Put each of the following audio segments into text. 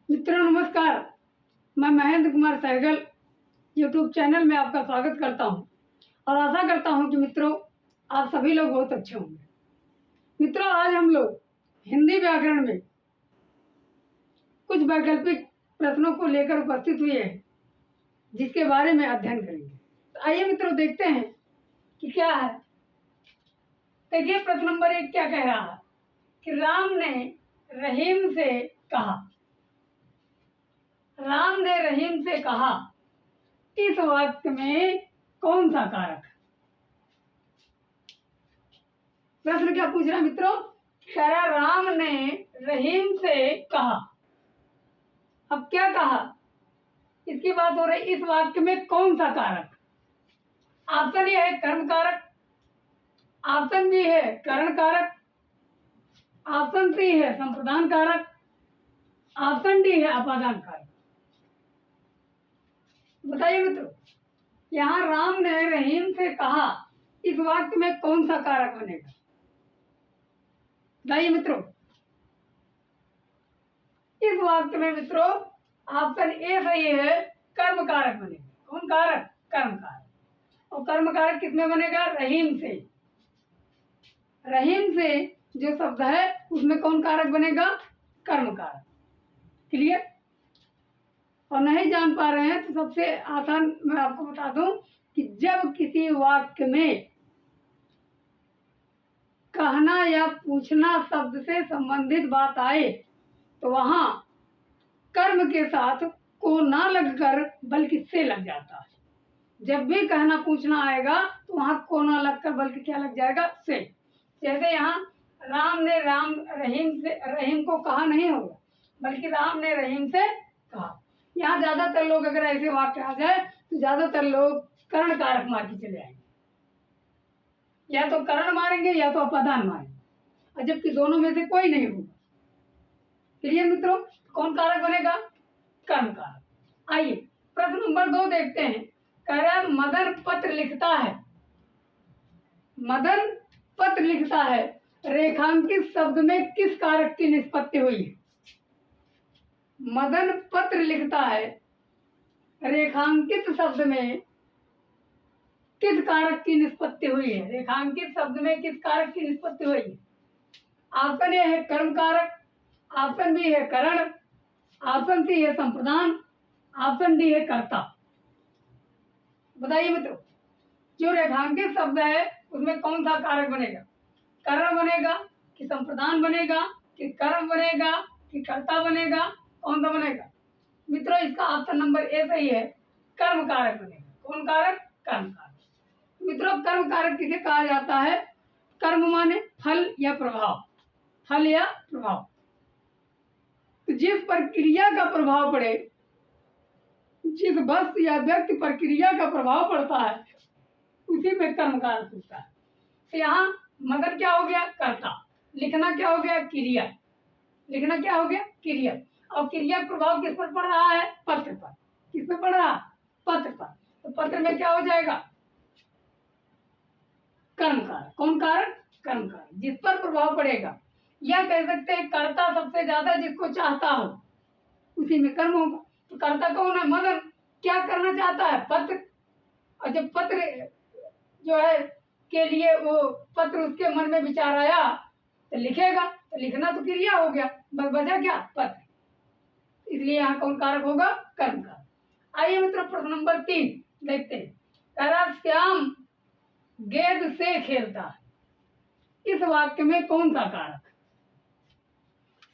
मित्रों नमस्कार। मैं महेंद्र कुमार सहगल यूट्यूब चैनल में आपका स्वागत करता हूं और आशा करता हूं कि मित्रों आप सभी लोग बहुत अच्छे होंगे। मित्रों आज हम लोग हिंदी व्याकरण में कुछ वैकल्पिक प्रश्नों को लेकर उपस्थित हुए हैं जिसके बारे में अध्ययन करेंगे। तो आइए मित्रों देखते हैं कि क्या है। देखिए प्रश्न नंबर 1 क्या कह रहा है कि राम ने रहीम से कहा। राम ने रहीम से कहा, इस वाक्य में कौन सा कारक है? प्रश्न क्या पूछ रहा है मित्रों? कह रहा राम ने रहीम से कहा। अब क्या कहा? इसकी बात हो रही, इस वाक्य में कौन सा कारक? ऑप्शन ए है कर्म कारक, ऑप्शन बी है करण कारक, ऑप्शन सी है संप्रदान कारक, ऑप्शन डी है अपादान कारक। बताइए मित्रों, यहाँ राम ने रहीम से कहा, इस वाक्य में कौन सा कारक बनेगा? बताइए मित्रों। इस वाक्य में मित्रों ऑप्शन ए सही है, कर्म कारक बनेगा। कौन कारक? कर्म कारक। और कर्म कारक किसमें बनेगा? रहीम से। रहीम से जो शब्द है उसमें कौन कारक बनेगा? कर्म कारक। क्लियर? और नहीं जान पा रहे हैं तो सबसे आसान मैं आपको बता दूं कि जब किसी वाक्य में कहना या पूछना शब्द से संबंधित बात आए तो वहां कर्म के साथ को ना लगकर बल्कि से लग जाता है। जब भी कहना पूछना आएगा तो वहां को ना लगकर बल्कि क्या लग जाएगा? से। जैसे यहाँ राम ने रहीम को कहा नहीं होगा, बल्कि राम ने रहीम से कहा। यहाँ ज्यादातर लोग अगर ऐसे वाक्य आ जाए तो ज्यादातर लोग कर्ण कारक मार के चले आएंगे, या तो कर्ण मारेंगे या तो अपादान मारेंगे, और जबकि दोनों में से कोई नहीं होगा। क्लियर मित्रों? कौन कारक बनेगा? कर्म कारक। आइए प्रश्न नंबर 2 देखते हैं। कह रहा है मदन पत्र लिखता है। मदन पत्र लिखता है, रेखांकित शब्द में किस कारक की निष्पत्ति हुई है? मदन पत्र लिखता है, रेखांकित शब्द में किस कारक की निष्पत्ति हुई है? रेखांकित शब्द में किस कारक की निष्पत्ति हुई है? ऑप्शन ए है कर्म कारक, ऑप्शन बी है करण, ऑप्शन सी है संप्रदान, ऑप्शन डी है कर्ता। बताइए मित्रों, जो रेखांकित शब्द है उसमें कौन सा कारक बनेगा? करण बनेगा कि संप्रदान बनेगा कि कर्म बनेगा कि कर्ता बनेगा? कौन सा बनेगा? मित्रों इसका ऑप्शन नंबर ए सही है, कर्म कारक बनेगा। कौन कारक? कर्म कारक। मित्रों कर्म कारक किसे कहा जाता है? कर्म माने फल या प्रभाव। फल या प्रभाव, तो जिस पर क्रिया का प्रभाव पड़े, जिस वस्तु या व्यक्ति पर क्रिया का प्रभाव पड़ता है उसी में कर्म कारक होता है। तो यहाँ मदन क्या हो गया? कर्ता। लिखना क्या हो गया? क्रिया। लिखना क्या हो गया? क्रिया। और क्रिया प्रभाव किस पर पड़ रहा है? पत्र पर। किस पर पड़ रहा? पत्र पर। तो पत्र में क्या हो जाएगा? कर्म कारक। कौन कारक? कर्म कारक, जिस पर प्रभाव पड़ेगा। या कह सकते हैं कर्ता सबसे ज्यादा जिसको चाहता हो उसी में कर्म होगा। तो कर्ता कौन है? मदन। क्या करना चाहता है? पत्र। और जब पत्र जो है के लिए वो पत्र उसके मन में विचार आया तो लिखेगा, तो लिखना तो क्रिया हो गया, बस बचा क्या? पत्र। इसलिए यहाँ कौन कारक होगा? कर्म कारक। आइए मित्रों प्रश्न नंबर 3 देखते हैं। कह रहा श्याम गेंद से खेलता है, इस वाक्य में कौन सा कारक?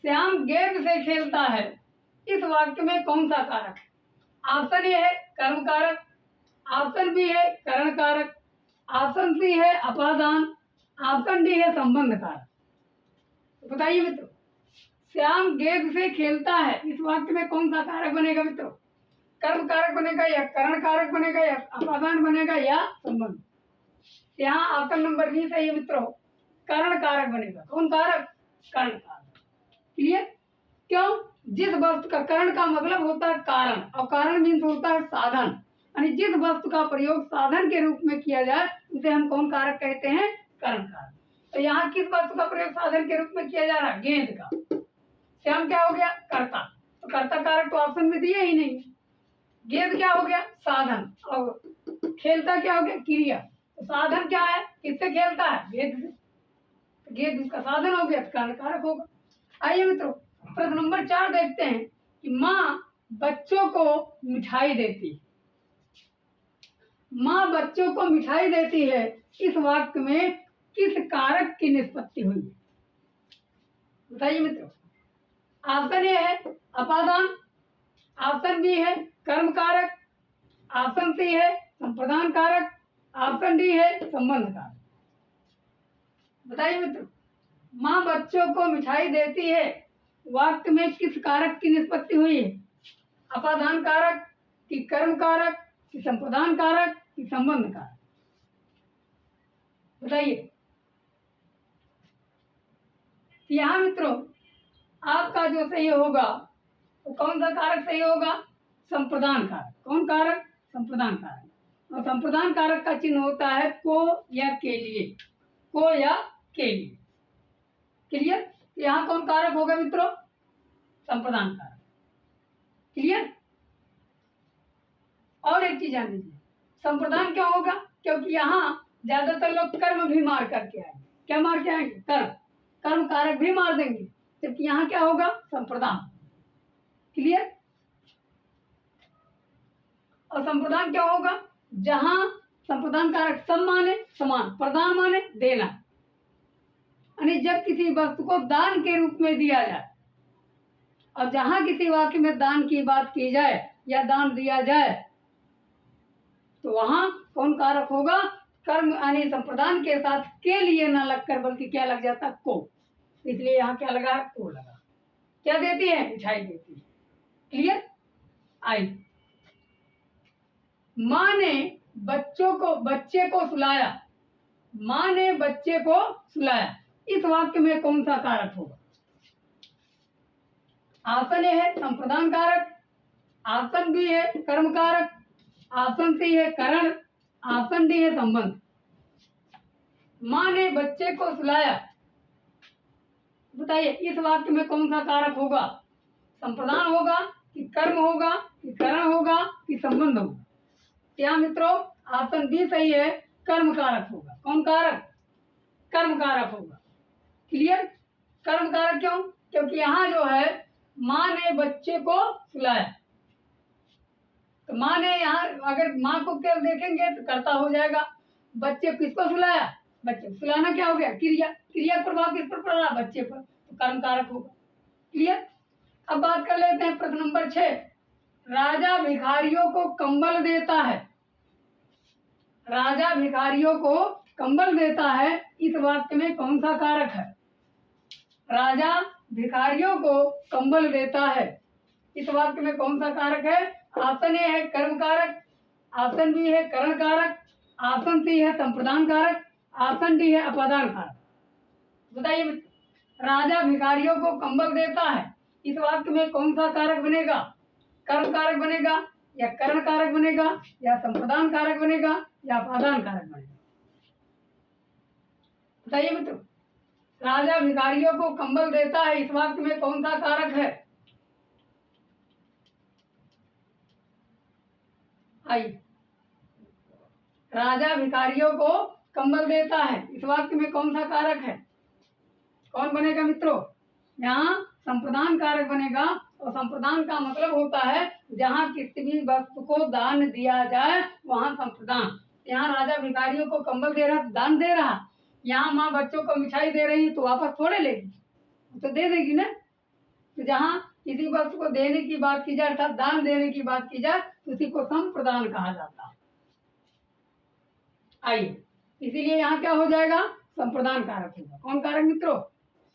श्याम गेंद से खेलता है, इस वाक्य में कौन सा कारक? ऑप्शन ए है कर्म कारक, ऑप्शन बी है करण कारक, ऑप्शन सी है अपादान, ऑप्शन डी है संबंध कारक। तो बताइए मित्रों, श्याम गेंद से खेलता है, इस वाक्य में कौन सा कारक बनेगा मित्रों? कर्म कारक बनेगा या करण कारक बनेगा या अपादान बनेगा या संबंध? यहाँ ऑप्शन नंबर बी सही है मित्रों, करण कारक बनेगा। कौन कारक? करण कारक। क्लियर? क्यों? जिस वस्तु का, करण का मतलब होता है कारण, और कारण मीन्स होता है साधन, यानी जिस वस्तु का प्रयोग साधन के रूप में किया जाए उसे हम कौन कारक कहते हैं? करण कारक। तो यहाँ किस वस्तु का प्रयोग साधन के रूप में किया जा रहा है? गेंद का। श्याम क्या हो गया? कर्ता। तो कर्ता कारक तो ऑप्शन में दिए ही नहीं। गेंद क्या हो गया? साधन। और खेलता क्या हो गया? क्रिया। तो साधन क्या है? किससे खेलता है? गेंद से। तो गेंद उसका साधन हो गया, तो कर्ता कारक होगा। आइए मित्रों, प्रश्न नंबर 4 देखते हैं कि माँ बच्चों को मिठाई देती है। माँ बच्चों को मिठाई देती है, इस वाक्य में किस कारक की निष्पत्ति हुई है? बताइए मित्रों। ऑप्शन ए है अपादान, ऑप्शन बी है कर्म कारक, ऑप्शन सी है संप्रदान कारक, ऑप्शन डी है संबंध कारक। बताइए मित्रों, माँ बच्चों को मिठाई देती है, वाक्य में किस कारक की निष्पत्ति हुई है? अपादान कारक कि कर्म कारक कि संप्रदान कारक कि संबंध कारक? बताइए। यहाँ मित्रों आपका जो सही होगा वो कौन सा कारक सही होगा? संप्रदान कारक। कौन कारक? संप्रदान कारक। और संप्रदान कारक का चिन्ह होता है को या के लिए। को या के लिए। क्लियर? यहाँ कौन कारक होगा मित्रों? संप्रदान कारक। क्लियर? और एक चीज जान लीजिए, संप्रदान क्यों होगा? क्योंकि यहाँ ज्यादातर लोग कर्म भी मार करके आएंगे। क्या मार के आएंगे? कर्म। कर्म कारक भी मार देंगे, जबकि यहाँ क्या होगा? संप्रदान। क्लियर? और संप्रदान क्या होगा? जहां संप्रदान कारक सम माने समान, प्रदान माने देना, यानी जब किसी वस्तु को दान के रूप में दिया जाए, और जहां किसी वाक्य में दान की बात की जाए या दान दिया जाए, तो वहां कौन कारक होगा? कर्म, यानी संप्रदान के साथ के लिए ना लगकर बल्कि क्या लग जाता? को। इसलिए यहाँ क्या लगा? को लगा। क्या देती है? मिठाई देती है। क्लियर? आई। माँ ने बच्चे को सुलाया। माँ ने बच्चे को सुलाया, इस वाक्य में कौन सा कारक होगा? ऑप्शन ए है संप्रदान कारक, ऑप्शन बी है कर्म कारक, ऑप्शन सी है करण, ऑप्शन डी है संबंध। माँ ने बच्चे को सुलाया, बताइए इस वाक्य में कौन सा कारक होगा? संप्रदान होगा कि कर्म होगा कि करण होगा कि संबंध होगा? क्या मित्रों ऑप्शन बी सही है, कर्म कारक होगा। कौन कारक? कर्म कारक होगा। क्लियर? कर्म कारक क्यों? क्योंकि यहाँ जो है माँ ने बच्चे को सुलाया, तो माँ ने यहाँ अगर माँ को क्या देखेंगे तो कर्ता हो जाएगा। बच्चे किसको सुलाया? बच्चे को सुलाना क्या हो गया? क्रिया। क्रिया प्रभाव किस पर पड़ रहा? बच्चे पर, तो कर्म कारक होगा। क्लियर? अब बात कर लेते हैं प्रश्न नंबर 6। राजा भिखारियों को कंबल देता है। राजा भिखारियों को कंबल देता है, इस वाक्य में कौन सा कारक है? राजा भिखारियों को कंबल देता है, इस वाक्य में कौन सा कारक है? ऑप्शन ए है कर्म कारक, ऑप्शन बी है करण कारक, ऑप्शन सी है संप्रदान कारक, ऑप्शन डी है अपादान कारक। बताइए राजा भिखारियों को कंबल देता है, इस वाक्य में कौन सा कारक बनेगा? कर्म कारक बनेगा या करण कारक बनेगा या संप्रदान कारक बनेगा या अपादान कारक बनेगा? बताइए मित्रों, राजा भिखारियों को कंबल देता है, इस वाक्य में कौन सा कारक है? आइए, राजा भिखारियों को कंबल देता है, इस वाक्य में कौन सा कारक है? कौन बनेगा मित्रों? यहाँ संप्रदान कारक बनेगा, और संप्रदान का मतलब होता है जहाँ किसी भी वस्तु को दान दिया जाए वहां संप्रदान। यहाँ राजा भिखारियों को कंबल दे रहा, दान दे रहा। यहाँ माँ बच्चों को मिठाई दे रही तो वापस थोड़े लेगी, तो दे देगी ना। तो जहाँ किसी वस्तु को देने की बात की जाए अर्थात दान देने की बात की जाए तो उसी को संप्रदान कहा जाता है। आइए, इसीलिए यहाँ क्या हो जाएगा? संप्रदान कारक होगा। कौन कारक मित्रों?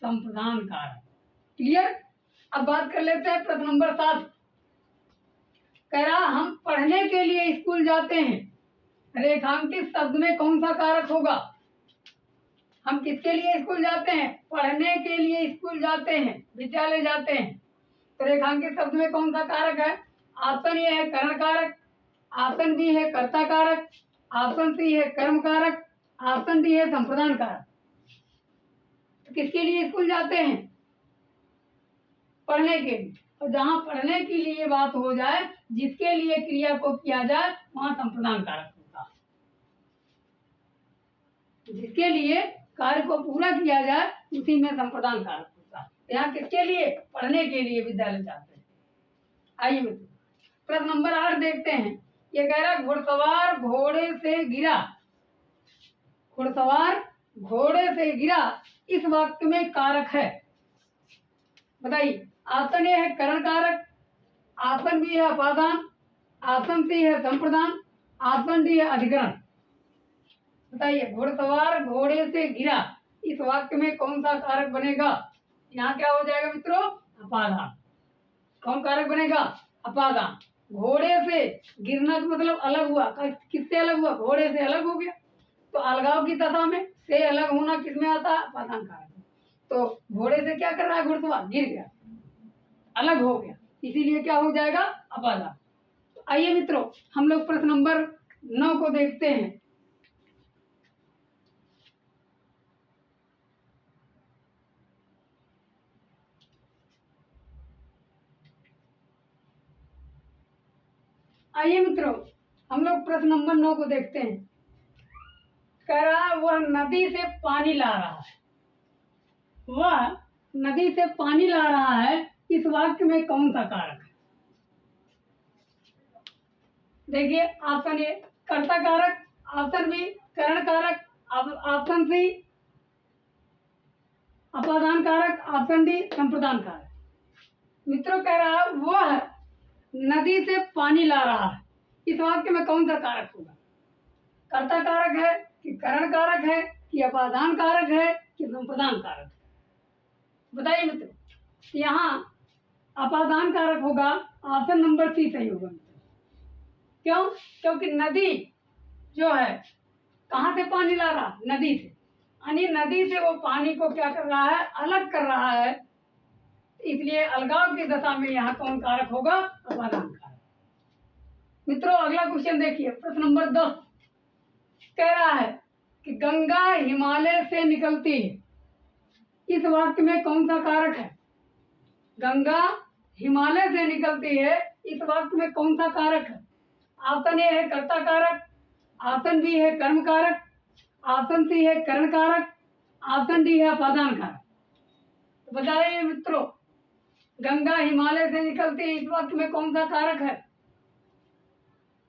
संप्रदान कारक। क्लियर? अब बात कर लेते हैं प्रश्न नंबर 7। कह रहा हम पढ़ने के लिए स्कूल जाते हैं, रेखांकित शब्द में कौन सा कारक होगा? हम किसके लिए स्कूल जाते हैं? पढ़ने के लिए स्कूल जाते हैं, विद्यालय जाते हैं, तो रेखांकित शब्द में कौन सा कारक है? ऑप्शन ए है करण कारक, ऑप्शन बी है कर्ता कारक, ऑप्शन सी है कर्म कारक, ऑप्शन डी है संप्रदान कारक। तो किसके लिए स्कूल जाते हैं? पढ़ने के लिए। और जहाँ पढ़ने के लिए बात हो जाए, जिसके लिए क्रिया को किया जाए, वहाँ संप्रदान कारक होता है। जिसके लिए कार्य को पूरा किया जाए उसी में संप्रदान कारक होता है। यहाँ किसके लिए? पढ़ने के लिए विद्यालय जाते हैं। आइए मित्रों, प्रश्न नंबर 8 देखते हैं। ये कह रहा घुड़सवार घोड़े से गिरा। घुड़सवार घोड़े से गिरा इस वाक्य में कारक है, बताइए। ऑप्शन ए है करण कारक, ऑप्शन बी है अपादान, ऑप्शन सी है संप्रदान, ऑप्शन डी है अधिकरण। बताइए, घुड़सवार घोड़े से गिरा इस वाक्य में कौन सा कारक बनेगा? यहाँ क्या हो जाएगा मित्रों? अपादान। कौन कारक बनेगा? अपादान। घोड़े से गिरना का मतलब अलग हुआ, किससे अलग हुआ? घोड़े से अलग हो गया। तो अलगाव की दशा में से अलग होना किसमें आता है? अपादान कारक। तो घोड़े से क्या कर रहा है? घुड़सवार गिर गया, अलग हो गया, इसीलिए क्या हो जाएगा? अपादान। तो आइए मित्रों, हम लोग प्रश्न नंबर 9 को देखते हैं। आइए मित्रों, हम लोग प्रश्न नंबर 9 को देखते हैं। कह रहा वह नदी से पानी ला रहा है। वह नदी से पानी ला रहा है इस वाक्य में कौन सा कारक है? देखिए, ऑप्शन ए कर्ता कारक, ऑप्शन बी करण कारक, ऑप्शन सी अपादान कारक, ऑप्शन डी संप्रदान कारक। मित्रों, कह रहा वह नदी से पानी ला रहा है, इस वाक्य में कौन सा कारक होगा? कर्ता कारक है कि करण कारक है कि अपादान कारक है कि संप्रदान कारक है? बताइए मित्रों। यहाँ अपादान कारक होगा, ऑप्शन नंबर सी सही होगा। क्यों? क्योंकि नदी जो है कहाँ से पानी ला रहा? नदी से। यानी नदी से वो पानी को क्या कर रहा है? अलग कर रहा है। इसलिए अलगाव की दशा में यहाँ कौन कारक होगा? अपादान कारक। मित्रों, अगला क्वेश्चन देखिए, प्रश्न नंबर 10 कह रहा है कि गंगा हिमालय से निकलती है, इस वाक्य में कौन सा कारक है? गंगा हिमालय से निकलती है, इस वाक्य में कौन सा कारक है? ऑप्शन ए है कर्ता कारक, ऑप्शन बी है कर्म कारक, ऑप्शन सी है करण कारक, ऑप्शन डी है अपादान कारक। तो बताइए मित्रों, गंगा हिमालय से निकलती है, इस वाक्य में कौन सा कारक है?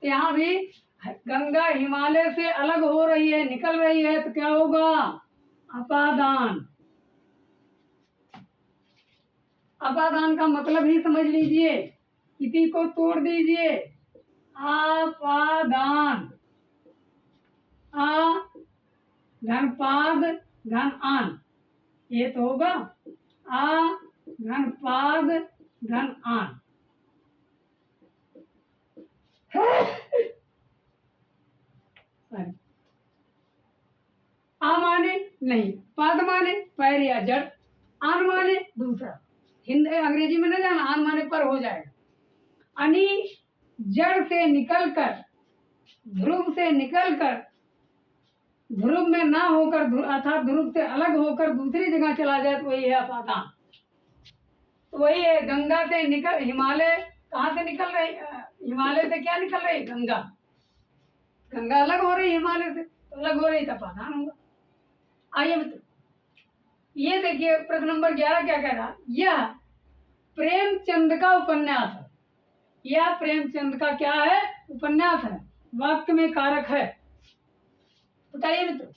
तो यहाँ भी गंगा हिमालय से अलग हो रही है, निकल रही है, तो क्या होगा? अपादान। अपादान का मतलब ही समझ लीजिए, इसी को तोड़ दीजिए। अपादान, आ घनपाद घन आन, ये तो होगा आ घनपाद घन आन। आ माने नहीं, पाद माने पैर या जड़, आन माने दूसरा। हिंदी अंग्रेजी में नहीं जाना, आन माने पर हो जाएगा। यानी जड़ से निकलकर, ध्रुव से निकलकर, ध्रुव में ना होकर अर्थात ध्रुव से अलग होकर दूसरी जगह चला जाए तो वही है अपादान। तो वही है, गंगा से निकल, हिमालय कहाँ से निकल रही? हिमालय से क्या निकल रही? गंगा। गंगा अलग हो रही हिमालय से, तो अलग हो रही तो अपादान होगा। आइए मित्र, ये देखिए प्रश्न नंबर 11 क्या कह रहा? यह प्रेमचंद का उपन्यास है। यह प्रेमचंद का क्या है? उपन्यास है। वाक्य में कारक है, बताइए मित्रों।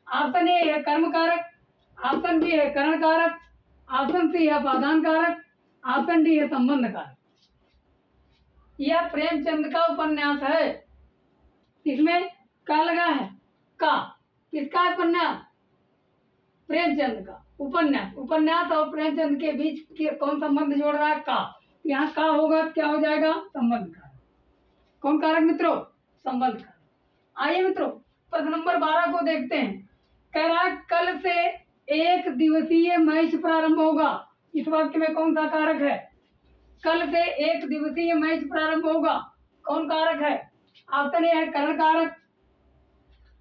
ऑप्शन ए है कर्म कारक, ऑप्शन बी है करण कारक, ऑप्शन सी है अपादान कारक, ऑप्शन डी है संबंध कारक। यह प्रेमचंद का उपन्यास है, इसमें क्या लगा है? का। किसका उपन्यास? प्रेमचंद का उपन्यास। उपन्यास और प्रेमचंद के बीच कौन संबंध जोड़ रहा है? का। यहाँ का होगा तो क्या हो जाएगा? संबंध कारक। कौन कारक मित्रों? संबंध कारक। आइए मित्रों, प्रश्न नंबर 12 को देखते हैं। कह रहा है कल से 1 दिवसीय मैच प्रारंभ होगा, इस वाक्य में कौन सा कारक है? कल से 1 दिवसीय मैच प्रारंभ होगा, कौन कारक है? ऑप्शन ए है करण कारक,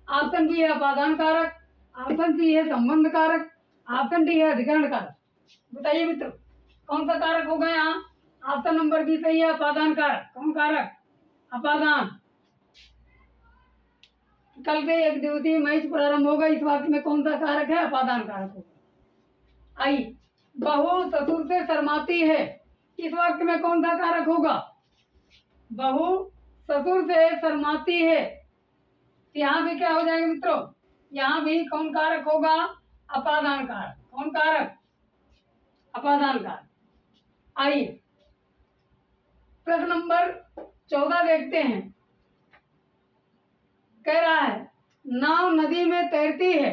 ऑप्शन बी है अपादान कारक, ऑप्शन सी है संबंध कारक, ऑप्शन डी है अधिकरण कारक। बताइए मित्रों, कौन सा कारक होगा यहाँ? ऑप्शन नंबर बी सही है, अपादान कारक। कौन कारक? अपादान। कल से एक दिवसीय मैच प्रारंभ होगा, इस वाक्य में कौन सा कारक है? अपादान कारक होगा। आई, बहू ससुर से शर्माती है, इस वाक्य में कौन सा कारक होगा? बहू ससुर से शर्माती है। यहाँ भी क्या हो जाएगा मित्रों? यहाँ भी कौन कारक होगा? अपादान कारक। कौन कारक? अपादान कारक। आइए प्रश्न नंबर 14 देखते हैं। कह रहा है नाव नदी में तैरती है।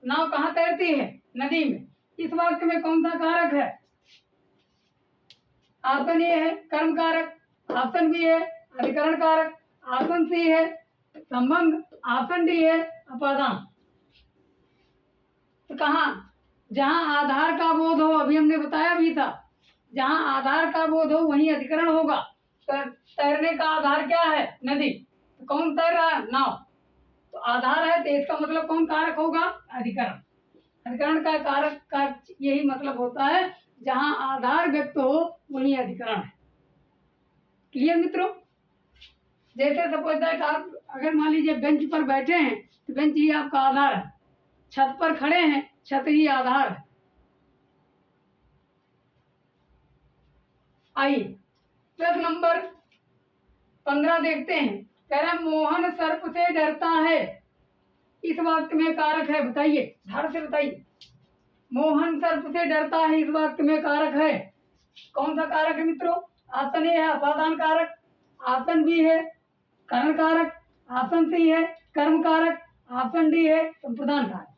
नाव कहाँ तैरती है? नदी में। इस वाक्य में कौन सा कारक है? ऑप्शन ए है कर्म कारक, ऑप्शन बी है अधिकरण कारक, ऑप्शन सी है संबंध, ऑप्शन डी है अपादान। तो कहाँ? जहां आधार का बोध हो, अभी हमने बताया भी था, जहां आधार का बोध हो वहीं अधिकरण होगा। तैरने का आधार क्या है? नदी। तो कौन तैर रहा है? नाव। तो आधार है तो इसका मतलब कौन कारक होगा? अधिकरण। अधिकरण का कारक का यही मतलब होता है, जहां आधार व्यक्त हो वहीं अधिकरण है। क्लियर मित्रों? जैसे सपोज दैट आप अगर मान लीजिए बेंच पर बैठे हैं तो बेंच ही आपका आधार है, छत पर खड़े हैं छत ही आधार है। आइए प्रश्न नंबर 15 देखते हैं। कह रहे मोहन सर्प से डरता है, इस वाक्य में कारक है, बताइए, धड़ से बताइए। मोहन सर्प से डरता है, इस वाक्य में कारक है। कौन सा कारक है मित्रों? ऑप्शन ए है अपादान कारक, ऑप्शन बी है कारण कारक, ऑप्शन सी है कर्म कारक, ऑप्शन डी है संप्रदान कारक।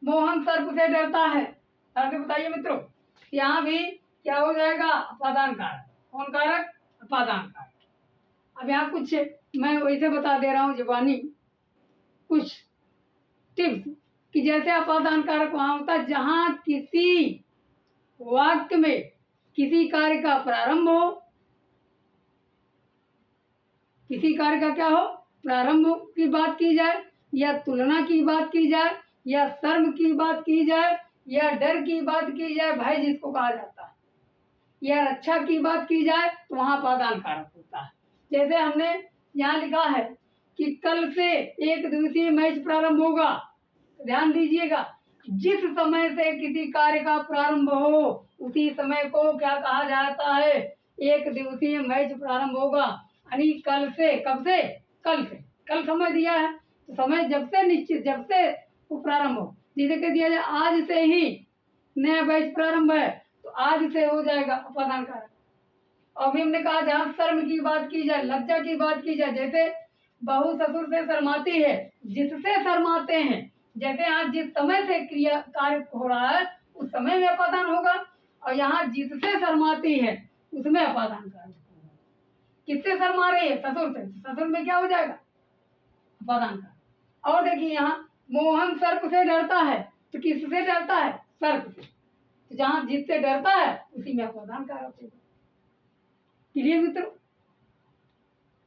मोहन सर्प से डरता है, आगे बताइए मित्रों। यहाँ भी क्या हो जाएगा? अपादान कारक। कौन कारक? अपादान कारक। अब यहाँ कुछ मैं वैसे बता दे रहा हूँ जुबानी कुछ टिप्स कि जैसे अपादान कारक वहां होता है जहां किसी वाक्य में किसी कार्य का प्रारंभ हो, किसी कार्य का क्या हो? प्रारंभ की बात की जाए, या तुलना की बात की जाए, या शर्म की बात की जाए, या डर की बात की जाए, भय जिसको कहा जाता है, या रक्षा की बात की जाए, तो वहां अपादान कारक होता है। जैसे हमने यहाँ लिखा है कि कल से एक दिवसीय मैच प्रारंभ होगा, ध्यान दीजिएगा, जिस समय से किसी कार्य का प्रारंभ हो उसी समय को क्या कहा जाता है? एक दिवसीय मैच प्रारंभ होगा। यानी कल से, कब से? कल से। कल समय दिया है तो समय जब से निश्चित, जब से वो प्रारंभ हो, जैसे कह दिया जाए आज से ही नया बैच प्रारंभ है तो आज से हो जाएगा अपादान कारक। अभी हमने कहा जहां शर्म की बात की जाए, लज्जा की बात की जाए, जैसे बहू ससुर से शर्माती है, जिससे शर्माते हैं, जैसे यहाँ जिस समय से क्रिया कार्य हो रहा है उस समय में अपादान होगा, और यहाँ जिससे शर्माती है उसमें अपादान कारक होगा। किससे शर्मा रही है? ससुर से। ससुर में क्या हो जाएगा? अपादान कारक। और देखिए यहाँ मोहन सर्प से डरता है, तो किससे डरता है? सर्प से। तो जहां जिससे डरता है उसी में अपादान कारक होगा। क्लियर मित्रों?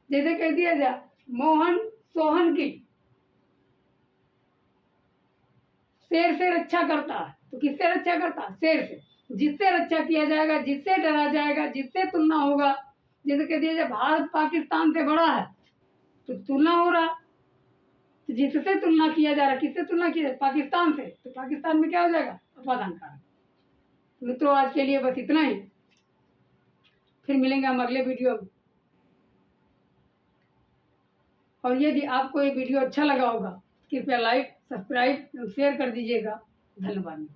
जैसे कह दिया जाए मोहन सोहन की शेर से रक्षा करता है, तो किससे रक्षा करता है? शेर से। जिससे रक्षा किया जाएगा, जिससे डरा जाएगा, जिससे तुलना होगा, जैसे कह दिया जाए भारत पाकिस्तान से बड़ा है तो तुलना हो रहा, तो जिससे तुलना किया जा रहा, किससे तुलना किया? पाकिस्तान से। तो पाकिस्तान में क्या हो जाएगा? अपादान कारक। मित्रों आज के लिए बस इतना ही, फिर मिलेंगे हम अगले वीडियो में। और यदि आपको ये वीडियो अच्छा लगा होगा कृपया लाइक, सब्सक्राइब, शेयर कर दीजिएगा। धन्यवाद।